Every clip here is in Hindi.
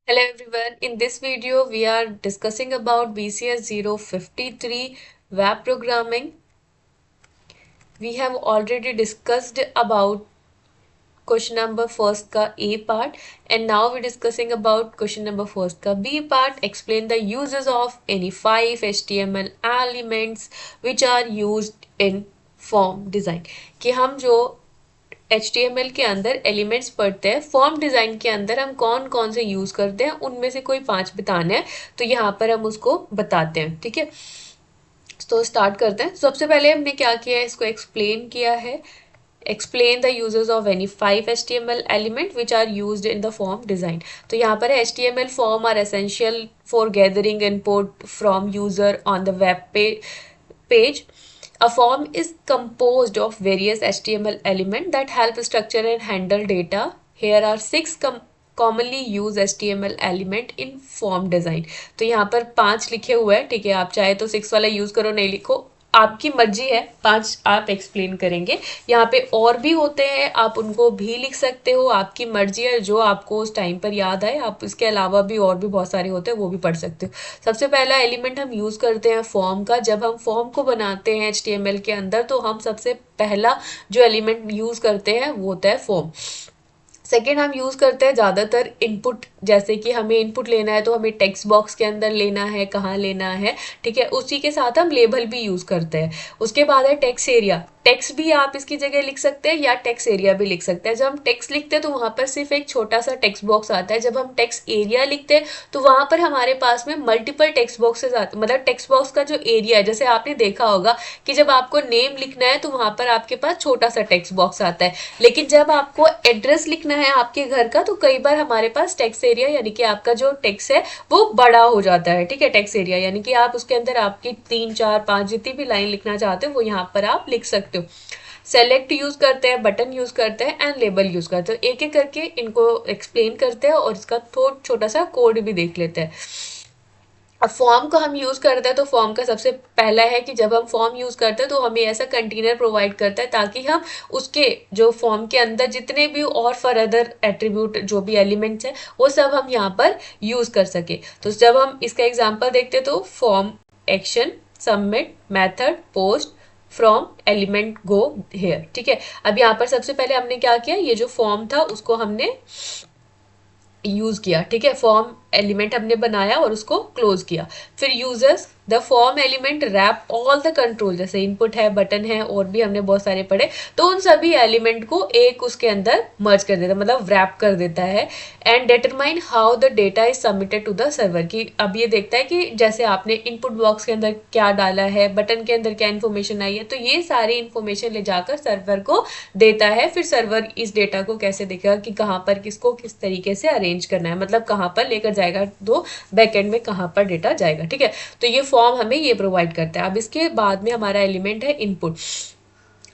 Hello everyone. In this video, we are discussing about BCS 053 web programming. We have already discussed about question number first का A part and now we're discussing about question number first का B part. Explain the uses of any 5 HTML elements which are used in form design. कि हम जो HTML के अंदर एलिमेंट्स पढ़ते हैं, फॉर्म डिज़ाइन के अंदर हम कौन कौन से यूज़ करते हैं, उनमें से कोई 5 बताने हैं, तो यहाँ पर हम उसको बताते हैं। ठीक है, तो स्टार्ट करते हैं। सबसे पहले हमने क्या किया है, इसको एक्सप्लेन किया है। Explain the uses of any 5 HTML element which are used in the form design. तो यहाँ पर HTML form are essential for gathering input from user on the web page. A form is composed of various HTML elements that help structure and handle data. Here are 6 commonly used HTML element in form design. तो यहाँ पर 5 लिखे हुए हैं, ठीक है, आप चाहे तो 6 वाला यूज करो, नहीं लिखो, आपकी मर्जी है। 5 आप एक्सप्लेन करेंगे। यहाँ पे और भी होते हैं, आप उनको भी लिख सकते हो, आपकी मर्जी है, जो आपको उस टाइम पर याद आए। आप इसके अलावा भी और भी बहुत सारे होते हैं, वो भी पढ़ सकते हो। सबसे पहला एलिमेंट हम यूज़ करते हैं फॉर्म का। जब हम फॉर्म को बनाते हैं HTML के अंदर, तो हम सबसे पहला जो एलिमेंट यूज़ करते हैं वो होता है फॉर्म। सेकेंड हम यूज़ करते हैं ज़्यादातर इनपुट, जैसे कि हमें इनपुट लेना है तो हमें टेक्स्ट बॉक्स के अंदर लेना है, कहाँ लेना है, ठीक है। उसी के साथ हम लेबल भी यूज़ करते हैं। उसके बाद है टेक्स्ट एरिया। टेक्स्ट भी आप इसकी जगह लिख सकते हैं या टेक्स्ट एरिया भी लिख सकते हैं। जब हम टेक्स्ट लिखते हैं तो वहाँ पर सिर्फ एक छोटा सा टेक्स्ट बॉक्स आता है। जब हम टेक्स्ट एरिया लिखते हैं तो वहाँ पर हमारे पास में मल्टीपल टेक्स्ट बॉक्सेस आते, मतलब टेक्स्ट बॉक्स का जो एरिया है, जैसे आपने देखा होगा कि जब आपको नेम लिखना है तो वहाँ पर आपके पास छोटा सा टेक्स्ट बॉक्स आता है, लेकिन जब आपको एड्रेस लिखना है आपके घर का तो कई बार हमारे पास टेक्स्ट एरिया यानी कि आपका जो टेक्स्ट है वो बड़ा हो जाता है। ठीक है, टेक्स्ट एरिया यानी कि आप उसके अंदर आपकी 3 4 5 जितनी भी लाइन लिखना चाहते हो वो यहाँ पर आप लिख सकते हो। सेलेक्ट यूज करते हैं, बटन यूज करते हैं एंड लेबल यूज करते हैं। एक एक करके इनको एक्सप्लेन करते हैं और इसका थोड़ा छोटा सा कोड भी देख लेते हैं। अब फॉर्म को हम यूज़ करते हैं तो फॉर्म का सबसे पहला है कि जब हम फॉर्म यूज़ करते हैं तो हमें ऐसा कंटेनर प्रोवाइड करता है ताकि हम उसके जो फॉर्म के अंदर जितने भी और फर्दर एट्रीब्यूट जो भी एलिमेंट्स हैं वो सब हम यहाँ पर यूज़ कर सके। तो जब हम इसका एग्जांपल देखते हैं तो form, action, submit, method, post, from, element, go, here. ठीक है, अब यहाँ पर सबसे पहले हमने क्या किया, ये जो फॉर्म था उसको हमने यूज किया। ठीक है, फॉर्म एलिमेंट हमने बनाया और उसको क्लोज किया। फिर users, the form element wrap all the control, जैसे इनपुट है, बटन है, और भी हमने बहुत सारे पढ़े, तो उन सभी एलिमेंट को एक उसके अंदर मर्ज कर देता है, मतलब रैप कर देता है। And determine how the data is submitted to the server, की अब ये देखता है कि जैसे आपने इनपुट बॉक्स के अंदर क्या डाला है, बटन के अंदर क्या इन्फॉर्मेशन आई है, तो ये सारी इन्फॉर्मेशन ले जाकर सर्वर को देता है। फिर सर्वर इस डेटा को कैसे देखेगा कि कहाँ पर किसको किस तरीके से अरेंज करना है, मतलब कहाँ पर लेकर जाएगा, तो बैकएंड में कहाँ पर डेटा जाएगा। ठीक है, तो ये फॉर्म हमें ये प्रोवाइड करता है। अब इसके बाद में हमारा एलिमेंट है इनपुट।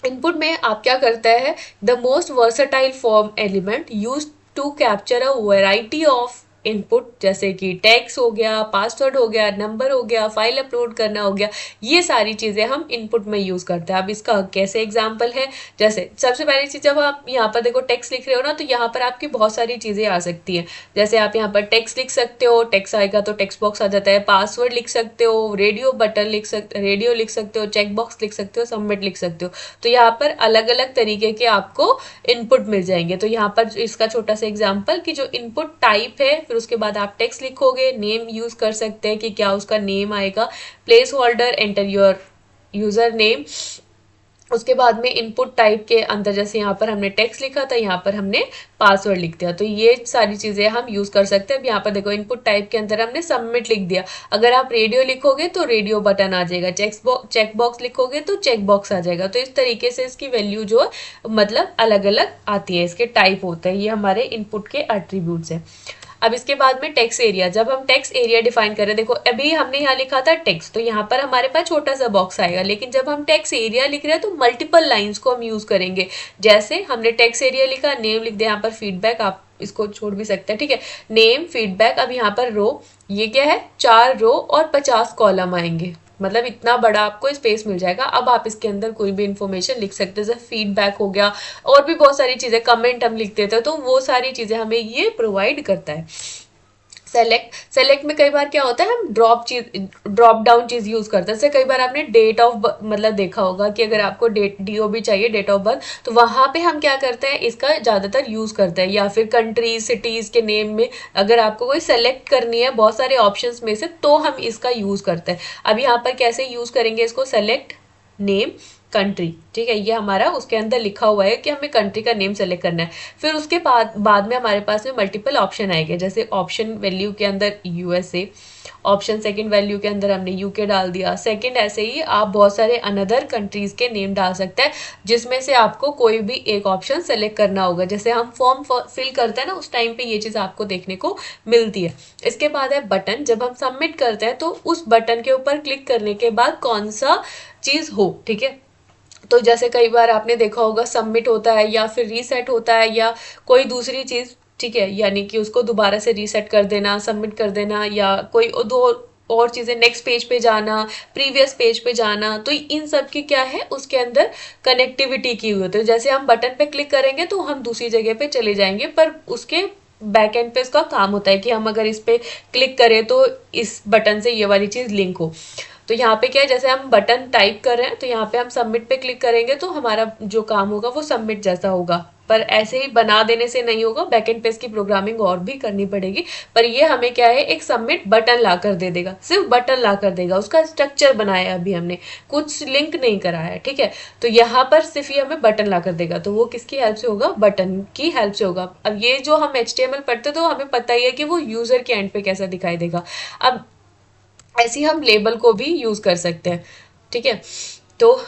इनपुट में आप क्या करता है, the most versatile form element use to capture a variety of input, जैसे कि टेक्स्ट हो गया, पासवर्ड हो गया, नंबर हो गया, फाइल अपलोड करना हो गया, ये सारी चीज़ें हम इनपुट में यूज़ करते हैं। अब इसका कैसे एग्जांपल है, जैसे सबसे पहली चीज़, जब आप यहाँ पर देखो टेक्स्ट लिख रहे हो ना, तो यहाँ पर आपकी बहुत सारी चीज़ें आ सकती हैं। जैसे आप यहाँ पर टेक्स्ट लिख सकते हो, टेक्स्ट आएगा तो टेक्स्ट बॉक्स आ जाता है, पासवर्ड लिख सकते हो, रेडियो बटन लिख सकते, रेडियो लिख सकते हो, चेक बॉक्स लिख सकते हो, सबमिट लिख सकते हो। तो यहाँ पर अलग अलग तरीके के आपको इनपुट मिल जाएंगे। तो यहाँ पर इसका छोटा सा एग्जाम्पल कि जो इनपुट टाइप है, फिर उसके बाद आप टेक्स्ट लिखोगे, नेम यूज कर सकते हैं कि क्या उसका नेम आएगा, place holder, enter your user name. उसके बाद में इनपुट टाइप के अंदर जैसे यहाँ पर हमने टेक्स्ट लिखा था, यहाँ पर हमने पासवर्ड लिख दिया, तो ये सारी चीज़ें हम यूज़ कर सकते हैं। अब यहाँ पर देखो इनपुट टाइप के अंदर हमने सबमिट लिख दिया। अगर आप रेडियो लिखोगे तो रेडियो बटन आ जाएगा, चेक बॉक्स लिखोगे तो चेक बॉक्स आ जाएगा। तो इस तरीके से इसकी वैल्यू जो है मतलब अलग अलग आती है, इसके टाइप होते हैं। ये हमारे इनपुट के एट्रीब्यूट्स हैं। अब इसके बाद में टेक्स्ट एरिया, जब हम टेक्स्ट एरिया डिफाइन करें, देखो अभी हमने यहाँ लिखा था टेक्स्ट, तो यहाँ पर हमारे पास छोटा सा बॉक्स आएगा, लेकिन जब हम टेक्स्ट एरिया लिख रहे हैं तो मल्टीपल लाइंस को हम यूज करेंगे। जैसे हमने टेक्स्ट एरिया लिखा, नेम लिख दिया, यहाँ पर फीडबैक, आप इसको छोड़ भी सकते हैं। ठीक है, नेम, फीडबैक, अब यहाँ पर रो, ये क्या है, 4 रो और 50 कॉलम आएंगे, मतलब इतना बड़ा आपको स्पेस मिल जाएगा। अब आप इसके अंदर कोई भी इंफॉर्मेशन लिख सकते हैं, जैसे फीडबैक हो गया, और भी बहुत सारी चीज़ें, कमेंट हम लिख देते हैं, तो वो सारी चीज़ें हमें ये प्रोवाइड करता है। सेलेक्ट में कई बार क्या होता है, हम ड्रॉप डाउन चीज यूज करते हैं। जैसे कई बार आपने डेट ऑफ मतलब देखा होगा कि अगर आपको DOB चाहिए, डेट ऑफ बर्थ, तो वहां पे हम क्या करते हैं, इसका ज्यादातर यूज करते हैं। या फिर कंट्रीज सिटीज के नेम में अगर आपको कोई सेलेक्ट करनी है बहुत सारे ऑप्शंस में से, तो हम इसका यूज करते हैं। अब यहाँ पर कैसे यूज करेंगे इसको, सेलेक्ट नेम कंट्री, ठीक है, ये हमारा उसके अंदर लिखा हुआ है कि हमें कंट्री का नेम सेलेक्ट करना है। फिर उसके बाद में हमारे पास में मल्टीपल ऑप्शन आएंगे। जैसे ऑप्शन वैल्यू के अंदर USA, ऑप्शन सेकंड वैल्यू के अंदर हमने UK डाल दिया। सेकंड ऐसे ही आप बहुत सारे अनदर कंट्रीज के नेम डाल सकते हैं, जिसमें से आपको कोई भी एक ऑप्शन सेलेक्ट करना होगा। जैसे हम फॉर्म फिल करते हैं ना, उस टाइम पे ये चीज़ आपको देखने को मिलती है। इसके बाद है बटन। जब हम सबमिट करते हैं तो उस बटन के ऊपर क्लिक करने के बाद कौन सा चीज़ हो, ठीक है। तो जैसे कई बार आपने देखा होगा सबमिट होता है या फिर रीसेट होता है या कोई दूसरी चीज़, ठीक है, यानी कि उसको दोबारा से रीसेट कर देना, सबमिट कर देना, या कोई दो और चीज़ें, नेक्स्ट पेज पे जाना, प्रीवियस पेज पे जाना, तो इन सब की क्या है, उसके अंदर कनेक्टिविटी की हुई होती है। जैसे हम बटन पे क्लिक करेंगे तो हम दूसरी जगह पे चले जाएंगे, पर उसके बैक एंड पे इसका काम होता है कि हम अगर इस पे क्लिक करें तो इस बटन से ये वाली चीज़ लिंक हो। तो यहाँ पे क्या है, जैसे हम बटन टाइप कर रहे हैं तो यहाँ पे हम सबमिट पे क्लिक करेंगे तो हमारा जो काम होगा वो सबमिट जैसा होगा, पर ऐसे ही बना देने से नहीं होगा, बैकएंड पे इसकी प्रोग्रामिंग और भी करनी पड़ेगी। पर ये हमें क्या है, एक सबमिट बटन ला कर दे देगा, सिर्फ बटन ला कर देगा। उसका स्ट्रक्चर बनाया अभी हमने, कुछ लिंक नहीं करा है, ठीक है। तो यहाँ पर सिर्फ ये हमें बटन ला कर देगा, तो वो किसकी हेल्प से होगा, बटन की हेल्प से होगा। अब ये जो हम HTML पढ़ते तो हमें पता ही है कि वो यूजर के एंड पे कैसा दिखाई देगा। अब ऐसे ही हम लेबल को भी यूज कर सकते हैं, ठीक है। तो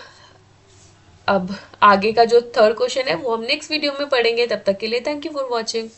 अब आगे का जो थर्ड क्वेश्चन है वो हम नेक्स्ट वीडियो में पढ़ेंगे। तब तक के लिए थैंक यू फॉर वॉचिंग।